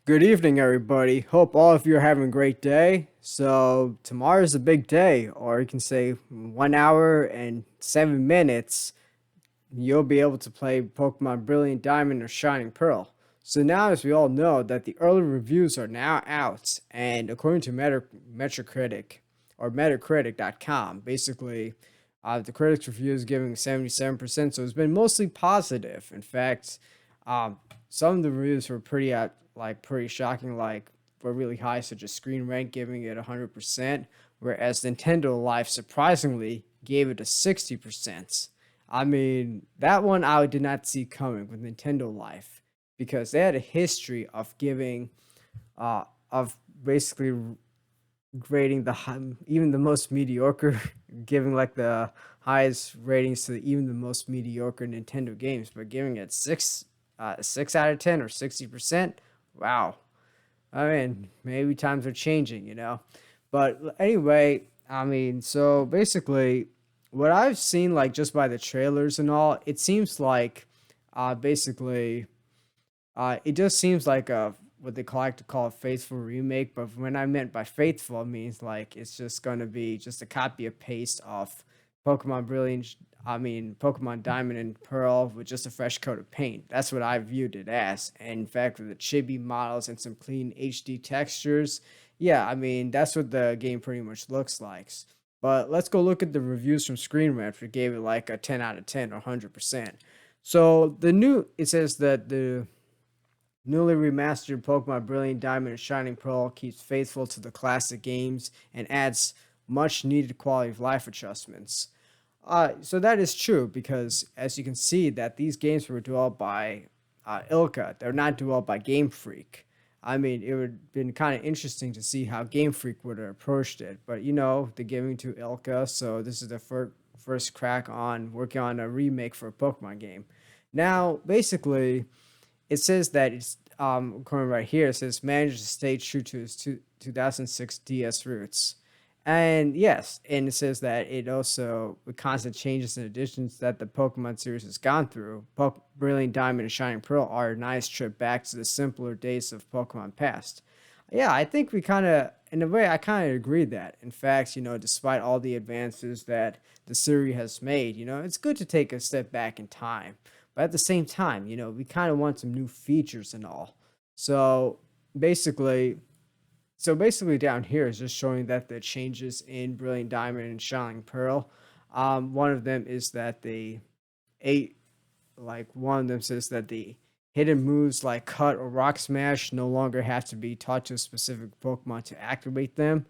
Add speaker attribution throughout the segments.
Speaker 1: Good evening, everybody. Hope all of you are having a great day. So, tomorrow's a big day, or you can say 1 hour and 7 minutes, you'll be able to play Pokemon Brilliant Diamond or Shining Pearl. So, now, as we all know, that the early reviews are now out, and according to Metacritic or Metacritic.com, basically, the critics' review is giving 77%, so it's been mostly positive. In fact, um, some of the reviews were pretty shocking, like were really high, such as Screen Rant giving it 100%, whereas Nintendo Life surprisingly gave it a 60%. I mean, that one I did not see coming with Nintendo Life because they had a history of giving, of basically grading even the most mediocre, giving like the highest ratings to even the most mediocre Nintendo games, but giving it 6 out of 10 or 60%. Wow. I mean, maybe times are changing. But anyway, I mean, so basically, what I've seen, like just by the trailers and all, it seems like, basically, it just seems like a what they like to call a faithful remake. But when I meant by faithful, it means like it's just gonna be just a copy and paste of Pokemon Brilliant. I mean, Pokemon Diamond and Pearl with just a fresh coat of paint. That's what I viewed it as. And in fact, with the chibi models and some clean HD textures, yeah, I mean that's what the game pretty much looks like. But let's go look at the reviews from Screen Rant, which gave it like a 10 out of 10 or 100%. So it says that the newly remastered Pokemon Brilliant Diamond and Shining Pearl keeps faithful to the classic games and adds much needed quality of life adjustments. So that is true because, as you can see, that these games were developed by Ilka. They're not developed by Game Freak. I mean, it would have been kind of interesting to see how Game Freak would have approached it, but they're giving to Ilka, so this is the first crack on working on a remake for a Pokemon game. Now, basically, it says that it's going right here. It says manages to stay true to his 2006 DS roots, and yes, and it says that it also with constant changes and additions that the Pokemon series has gone through. Brilliant Diamond and Shining Pearl are a nice trip back to the simpler days of Pokemon past. Yeah, I think we kind of, in a way, I kind of agree that. In fact, despite all the advances that the series has made, it's good to take a step back in time. But at the same time, we kind of want some new features and all. So basically, so basically, down here is just showing that the changes in Brilliant Diamond and Shining Pearl. One of them is that the eight, like one of them says that the hidden moves like Cut or Rock Smash no longer have to be taught to a specific Pokemon to activate them.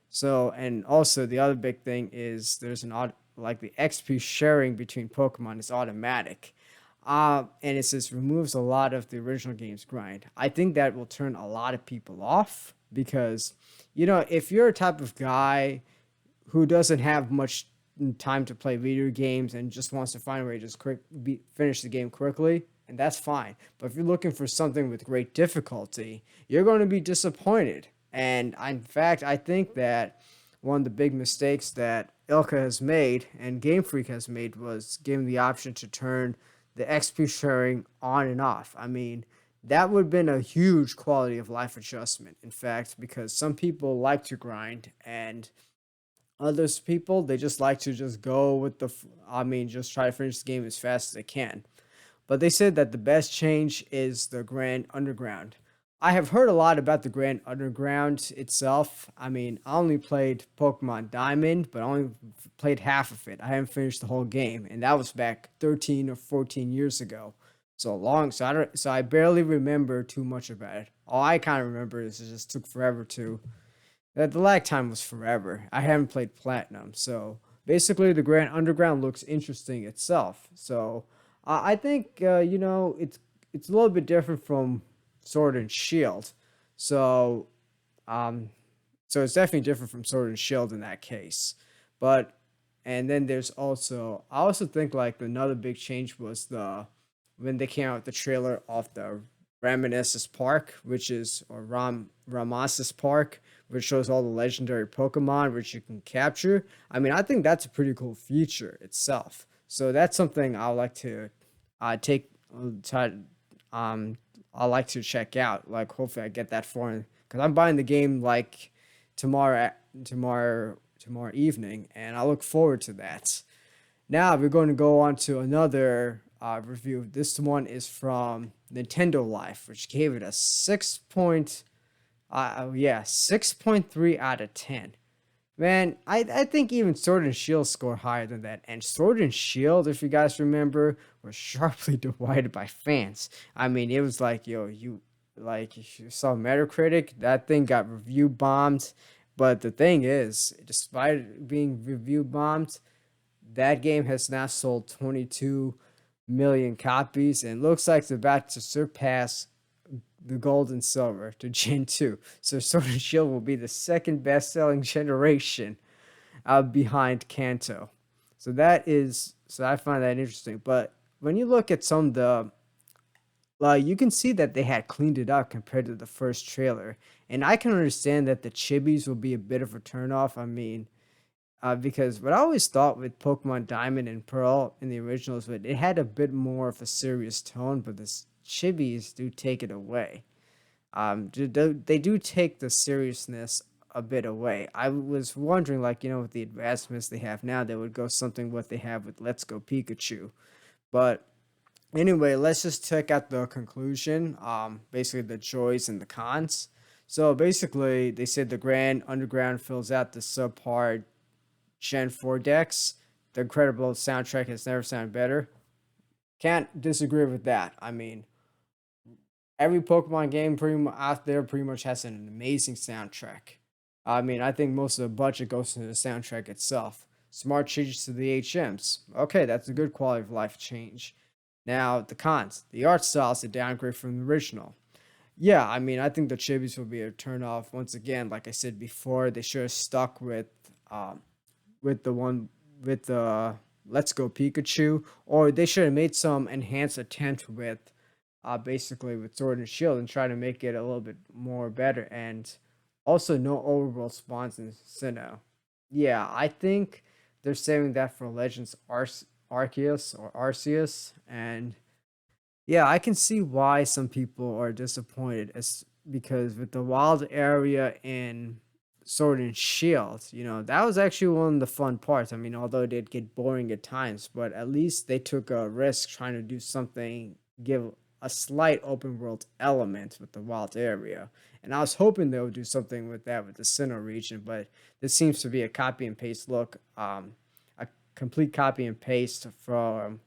Speaker 1: So, and also the other big thing is there's like the XP sharing between Pokemon is automatic. And it says removes a lot of the original game's grind. I think that will turn a lot of people off because, if you're a type of guy who doesn't have much time to play video games and just wants to find a way to just finish the game quickly, and that's fine. But if you're looking for something with great difficulty, you're going to be disappointed. And in fact, I think that one of the big mistakes that Ilka has made and Game Freak has made was giving the option to turn the XP sharing on and off. I mean, that would have been a huge quality of life adjustment. In fact, because some people like to grind and others people they just like to just go with I mean, just try to finish the game as fast as they can. But they said that the best change is the Grand Underground. I have heard a lot about the Grand Underground itself. I mean, I only played Pokemon Diamond, but I only played half of it. I haven't finished the whole game, and that was back 13 or 14 years ago. So I barely remember too much about it. All I kind of remember is it just took forever to that the lag time was forever. I haven't played Platinum, so basically the Grand Underground looks interesting itself. So I think it's a little bit different from Sword and Shield. So um, so it's definitely different from Sword and Shield in that case. But and then there's also I also think like another big change was the when they came out with the trailer of the Raminescence Park, which is or Ramasis Park, which shows all the legendary Pokemon which you can capture. I mean, I think that's a pretty cool feature itself. So that's something I would like to take try um I like to check out. Like hopefully I get that for because I'm buying the game like tomorrow evening, and I look forward to that. Now we're going to go on to another review. This one is from Nintendo Life, which gave it a 6.3 out of 10. Man, I think even Sword and Shield score higher than that. And Sword and Shield, if you guys remember, was sharply divided by fans. I mean, it was like, yo, if you saw Metacritic, that thing got review bombed. But the thing is, despite it being review bombed, that game has now sold 22 million copies and looks like it's about to surpass the gold and silver to Gen 2. So Sword and Shield will be the second best selling generation behind Kanto. So I find that interesting. But when you look at some of the you can see that they had cleaned it up compared to the first trailer. And I can understand that the chibis will be a bit of a turnoff. I mean, because what I always thought with Pokemon Diamond and Pearl in the originals, but it had a bit more of a serious tone, but the chibis do take it away. They do take the seriousness a bit away. I was wondering, like, with the advancements they have now, they would go something what they have with Let's Go Pikachu. But anyway, let's just check out the conclusion. Basically the joys and the cons. So basically, they said the Grand Underground fills out the subpar Gen 4 decks. The incredible soundtrack has never sounded better. Can't disagree with that. I mean, every Pokemon game out there pretty much has an amazing soundtrack. I mean, I think most of the budget goes to the soundtrack itself. Smart changes to the HMs. Okay, that's a good quality of life change. Now, the cons. The art style is a downgrade from the original. Yeah, I mean, I think the chibis will be a turnoff. Once again, like I said before, they should have stuck with the one with the Let's Go Pikachu, or they should have made some enhanced attempt with basically with Sword and Shield and try to make it a little bit more better. And also no overworld spawns in Sinnoh. Yeah, I think they're saving that for Legends Arceus or Arceus. And yeah, I can see why some people are disappointed, as because with the wild area in Sword and Shield, that was actually one of the fun parts. I mean, although it did get boring at times, but at least they took a risk trying to do something, give a slight open world element with the wild area. And I was hoping they would do something with that with the Sinnoh region, but this seems to be a copy and paste look, a complete copy and paste from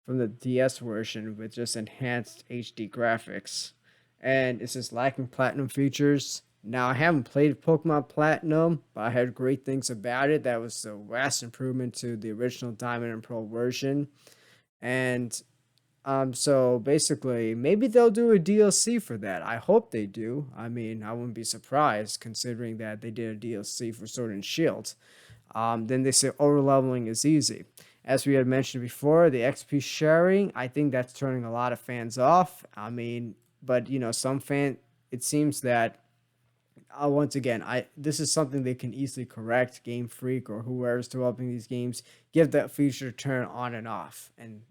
Speaker 1: the DS version with just enhanced HD graphics. And it's just lacking platinum features. Now, I haven't played Pokemon Platinum, but I heard great things about it. That was a vast improvement to the original Diamond and Pearl version. And so basically, maybe they'll do a DLC for that. I hope they do. I mean, I wouldn't be surprised considering that they did a DLC for Sword and Shield. Then they say overleveling is easy. As we had mentioned before, the XP sharing, I think that's turning a lot of fans off. I mean, but it seems that once again, I this is something they can easily correct. Game Freak or whoever's developing these games, give that feature to turn on and off, and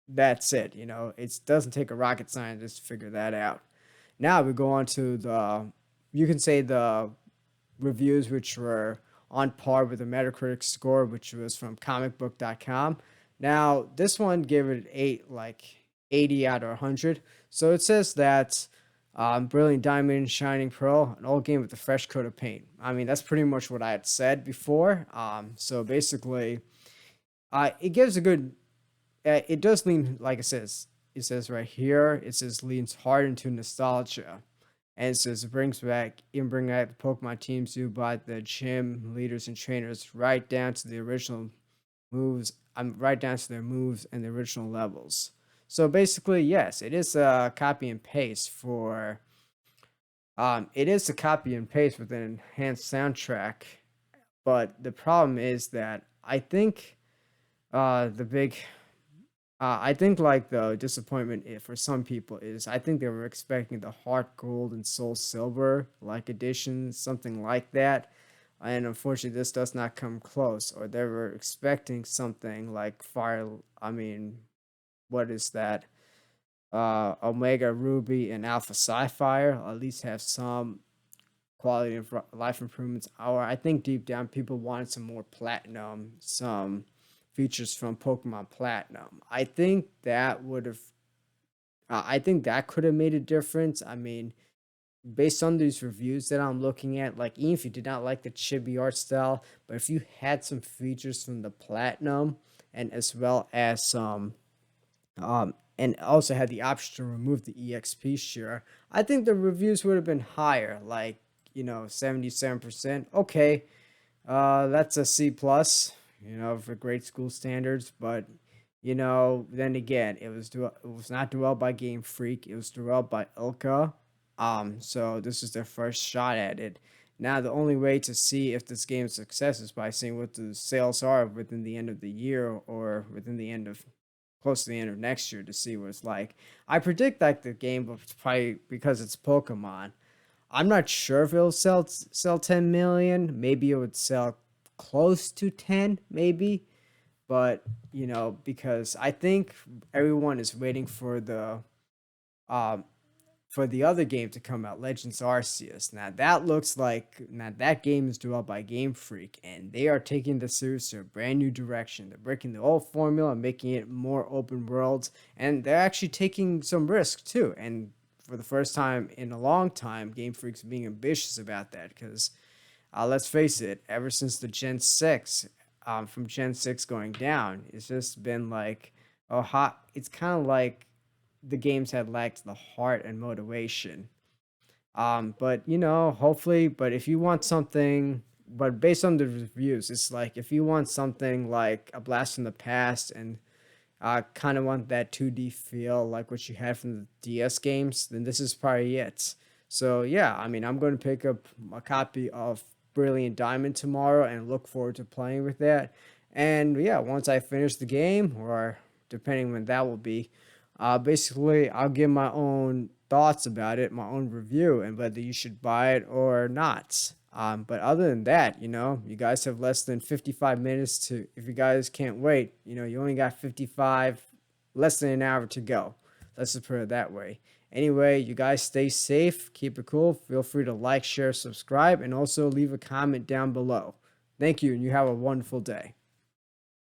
Speaker 1: that's it. It doesn't take a rocket scientist to figure that out. Now we go on to you can say the reviews which were on par with the Metacritic score, which was from comicbook.com. Now, this one gave it 80 out of 100. So it says that Brilliant Diamond, Shining Pearl, an old game with a fresh coat of paint. I mean, that's pretty much what I had said before. So basically, it gives a good. It does lean, like it says right here, it says leans hard into nostalgia. And it says bring back the Pokemon teams you by the gym leaders and trainers right down to the original moves. Right down to their moves and the original levels. So basically, yes, it is a copy and paste for. It is a copy and paste with an enhanced soundtrack, but the problem is that the big I think like the disappointment for some people is I think they were expecting the Heart Gold and Soul Silver like edition, something like that. And unfortunately, this does not come close. Or they were expecting something like Fire. I mean, what is that? Omega Ruby and Alpha Sapphire at least have some quality of life improvements. Or I think deep down people wanted some more platinum, some features from Pokemon Platinum. I think that could have made a difference. I mean, based on these reviews that I'm looking at, like even if you did not like the chibi art style, but if you had some features from the Platinum and as well as some and also had the option to remove the EXP share, I think the reviews would have been higher, like 77%. Okay, that's a C plus, for grade school standards. But then again, it was not developed by Game Freak. It was developed by Ilka. So this is their first shot at it. Now the only way to see if this game's success is by seeing what the sales are within the end of the year or within the end of close to the end of next year to see what it's like. I predict like the game will probably because it's Pokemon. I'm not sure if it'll sell 10 million. Maybe it would sell close to 10, maybe. But because I think everyone is waiting um for the other game to come out, Legends Arceus. Now that game is developed by Game Freak, and they are taking the series to a brand new direction. They're breaking the old formula and making it more open worlds, and they're actually taking some risks too. And for the first time in a long time, Game Freak's being ambitious about that because let's face it, ever since the Gen 6, from Gen 6 going down, it's just been like a hot. It's kind of like the games had lacked the heart and motivation. But hopefully, but if you want something, but based on the reviews, it's like if you want something like a blast from the past and kind of want that 2D feel like what you had from the DS games, then this is probably it. So yeah, I mean, I'm going to pick up a copy of Brilliant Diamond tomorrow and look forward to playing with that. And yeah, once I finish the game, or depending when that will be, basically I'll give my own thoughts about it, my own review, and whether you should buy it or not. But other than that, you guys have less than 55 minutes to, if you guys can't wait, you only got 55, less than an hour to go. Let's just put it that way. Anyway, you guys stay safe, keep it cool. Feel free to like, share, subscribe, and also leave a comment down below. Thank you, and you have a wonderful day.